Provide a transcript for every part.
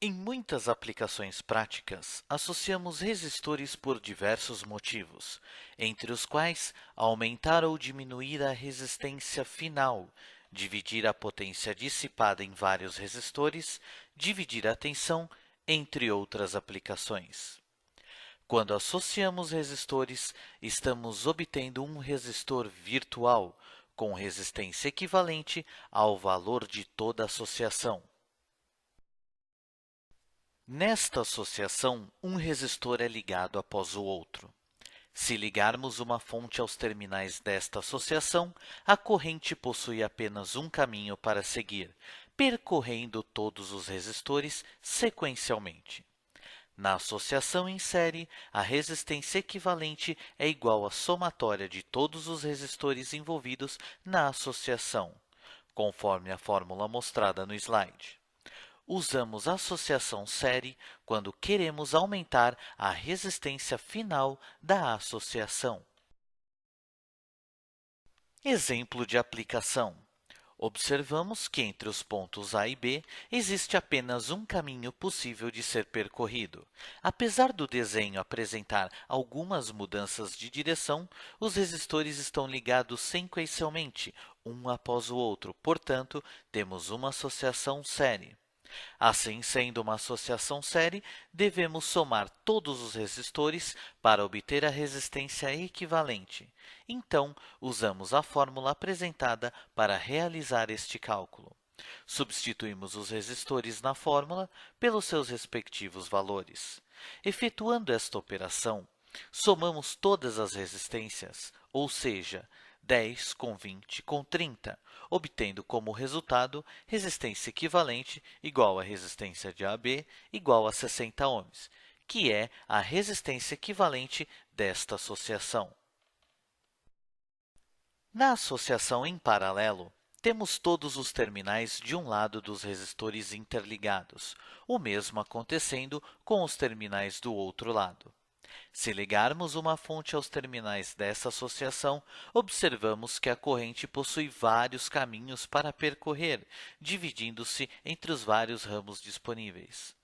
Em muitas aplicações práticas, associamos resistores por diversos motivos, entre os quais aumentar ou diminuir a resistência final, dividir a potência dissipada em vários resistores, dividir a tensão, entre outras aplicações. Quando associamos resistores, estamos obtendo um resistor virtual, com resistência equivalente ao valor de toda associação. Nesta associação, um resistor é ligado após o outro. Se ligarmos uma fonte aos terminais desta associação, a corrente possui apenas um caminho para seguir, percorrendo todos os resistores sequencialmente. Na associação em série, a resistência equivalente é igual à somatória de todos os resistores envolvidos na associação, conforme a fórmula mostrada no slide. Usamos associação série quando queremos aumentar a resistência final da associação. Exemplo de aplicação. Observamos que entre os pontos A e B existe apenas um caminho possível de ser percorrido. Apesar do desenho apresentar algumas mudanças de direção, os resistores estão ligados sequencialmente, um após o outro. Portanto, temos uma associação série. Assim, sendo uma associação série, devemos somar todos os resistores para obter a resistência equivalente. Então, usamos a fórmula apresentada para realizar este cálculo. Substituímos os resistores na fórmula pelos seus respectivos valores. Efetuando esta operação, somamos todas as resistências, ou seja, 10 com 20 com 30, obtendo como resultado resistência equivalente igual a resistência de AB igual a 60 ohms, que é a resistência equivalente desta associação. Na associação em paralelo, temos todos os terminais de um lado dos resistores interligados, o mesmo acontecendo com os terminais do outro lado. Se ligarmos uma fonte aos terminais dessa associação, observamos que a corrente possui vários caminhos para percorrer, dividindo-se entre os vários ramos disponíveis.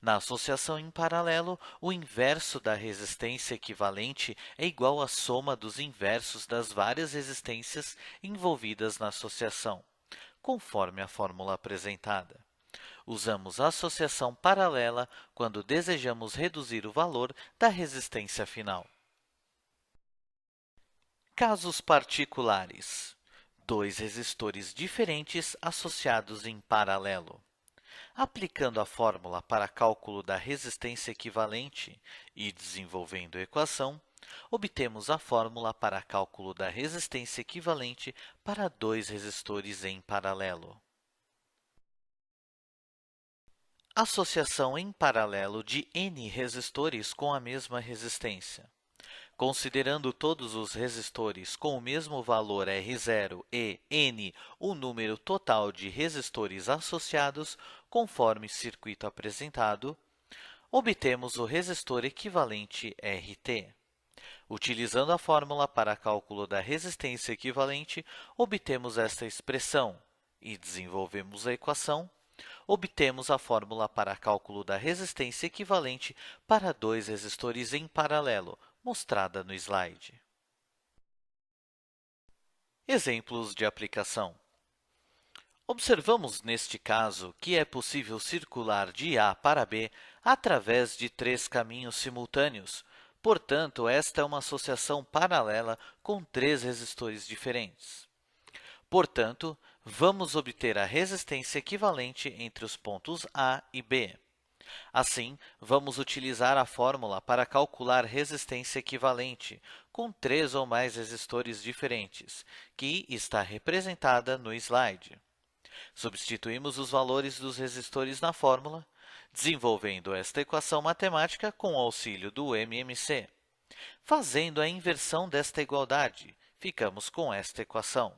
Na associação em paralelo, o inverso da resistência equivalente é igual à soma dos inversos das várias resistências envolvidas na associação, conforme a fórmula apresentada. Usamos a associação paralela quando desejamos reduzir o valor da resistência final. Casos particulares. Dois resistores diferentes associados em paralelo. Aplicando a fórmula para cálculo da resistência equivalente e desenvolvendo a equação, obtemos a fórmula para cálculo da resistência equivalente para dois resistores em paralelo. Associação em paralelo de N resistores com a mesma resistência. Considerando todos os resistores com o mesmo valor R0 e N, o número total de resistores associados, conforme circuito apresentado, obtemos o resistor equivalente RT. Utilizando a fórmula para cálculo da resistência equivalente, obtemos esta expressão e desenvolvemos a equação. Obtemos a fórmula para cálculo da resistência equivalente para dois resistores em paralelo, mostrada no slide. Exemplos de aplicação. Observamos neste caso que é possível circular de A para B através de três caminhos simultâneos. Portanto, esta é uma associação paralela com três resistores diferentes. Portanto, vamos obter a resistência equivalente entre os pontos A e B. Assim, vamos utilizar a fórmula para calcular resistência equivalente com três ou mais resistores diferentes, que está representada no slide. Substituímos os valores dos resistores na fórmula, desenvolvendo esta equação matemática com o auxílio do MMC. Fazendo a inversão desta igualdade, ficamos com esta equação.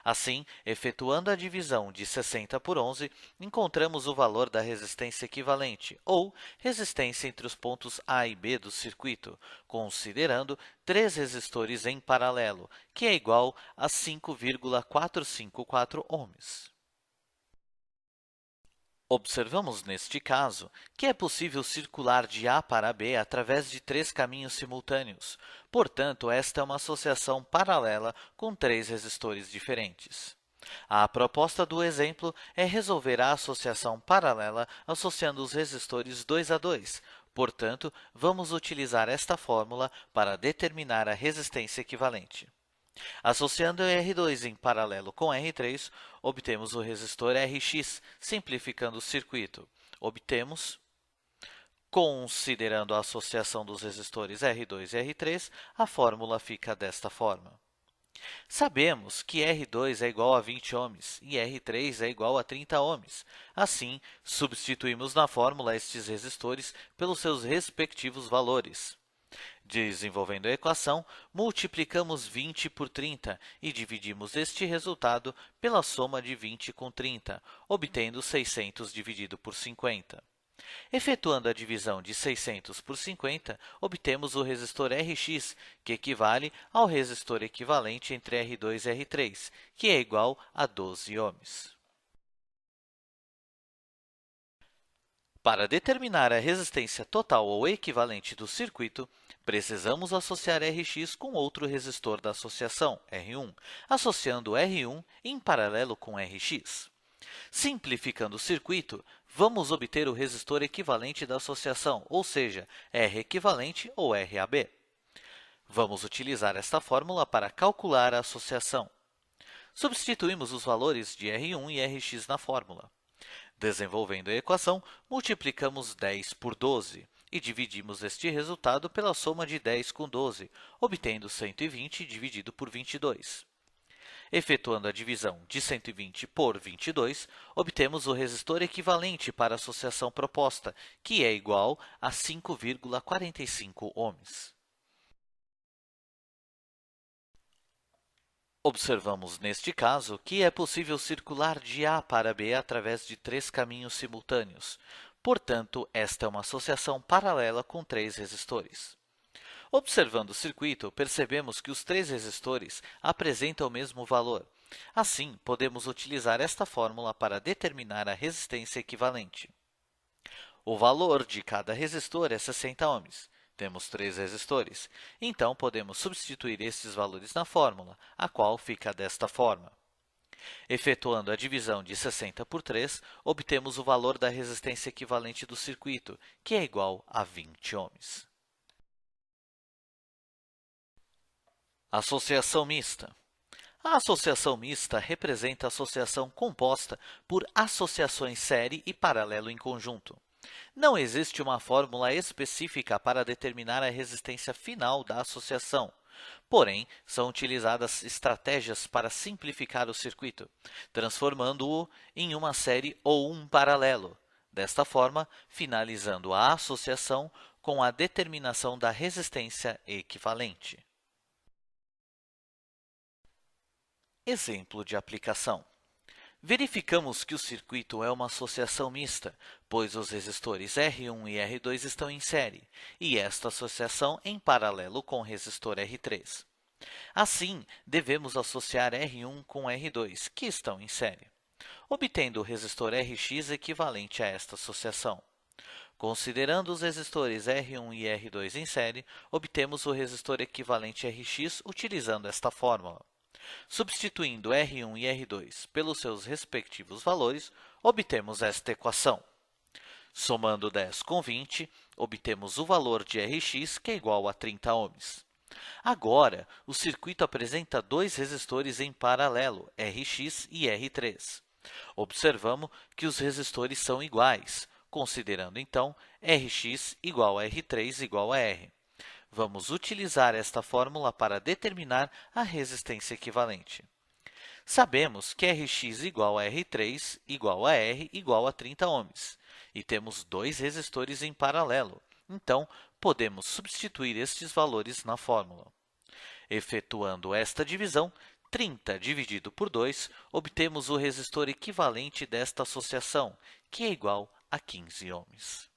Assim, efetuando a divisão de 60 por 11, encontramos o valor da resistência equivalente, ou resistência entre os pontos A e B do circuito, considerando três resistores em paralelo, que é igual a 5,454 ohms. Observamos neste caso que é possível circular de A para B através de três caminhos simultâneos. Portanto, esta é uma associação paralela com três resistores diferentes. A proposta do exemplo é resolver a associação paralela associando os resistores 2 a 2. Portanto, vamos utilizar esta fórmula para determinar a resistência equivalente. Associando R2 em paralelo com R3, obtemos o resistor Rx, simplificando o circuito. Obtemos, considerando a associação dos resistores R2 e R3, a fórmula fica desta forma. Sabemos que R2 é igual a 20 ohms e R3 é igual a 30 ohms. Assim, substituímos na fórmula estes resistores pelos seus respectivos valores. Desenvolvendo a equação, multiplicamos 20 por 30 e dividimos este resultado pela soma de 20 com 30, obtendo 600 dividido por 50. Efetuando a divisão de 600 por 50, obtemos o resistor Rx, que equivale ao resistor equivalente entre R2 e R3, que é igual a 12 ohms. Para determinar a resistência total ou equivalente do circuito, precisamos associar Rx com outro resistor da associação, R1, associando R1 em paralelo com Rx. Simplificando o circuito, vamos obter o resistor equivalente da associação, ou seja, R equivalente ou RAB. Vamos utilizar esta fórmula para calcular a associação. Substituímos os valores de R1 e Rx na fórmula. Desenvolvendo a equação, multiplicamos 10 por 12 e dividimos este resultado pela soma de 10 com 12, obtendo 120 dividido por 22. Efetuando a divisão de 120 por 22, obtemos o resistor equivalente para a associação proposta, que é igual a 5,45 ohms. Observamos neste caso que é possível circular de A para B através de três caminhos simultâneos. Portanto, esta é uma associação paralela com três resistores. Observando o circuito, percebemos que os três resistores apresentam o mesmo valor. Assim, podemos utilizar esta fórmula para determinar a resistência equivalente. O valor de cada resistor é 60 ohms. Temos três resistores, então podemos substituir estes valores na fórmula, a qual fica desta forma. Efetuando a divisão de 60 por 3, obtemos o valor da resistência equivalente do circuito, que é igual a 20 ohms. Associação mista. A associação mista representa a associação composta por associações série e paralelo em conjunto. Não existe uma fórmula específica para determinar a resistência final da associação. Porém, são utilizadas estratégias para simplificar o circuito, transformando-o em uma série ou um paralelo. Desta forma, finalizando a associação com a determinação da resistência equivalente. Exemplo de aplicação. Verificamos que o circuito é uma associação mista, pois os resistores R1 e R2 estão em série, e esta associação em paralelo com o resistor R3. Assim, devemos associar R1 com R2, que estão em série, obtendo o resistor Rx equivalente a esta associação. Considerando os resistores R1 e R2 em série, obtemos o resistor equivalente Rx utilizando esta fórmula. Substituindo R1 e R2 pelos seus respectivos valores, obtemos esta equação. Somando 10 com 20, obtemos o valor de Rx, que é igual a 30 ohms. Agora, o circuito apresenta dois resistores em paralelo, Rx e R3. Observamos que os resistores são iguais, considerando, então, Rx igual a R3 igual a R. Vamos utilizar esta fórmula para determinar a resistência equivalente. Sabemos que Rx igual a R3 igual a R igual a 30 ohms, e temos dois resistores em paralelo, então podemos substituir estes valores na fórmula. Efetuando esta divisão, 30 dividido por 2, obtemos o resistor equivalente desta associação, que é igual a 15 ohms.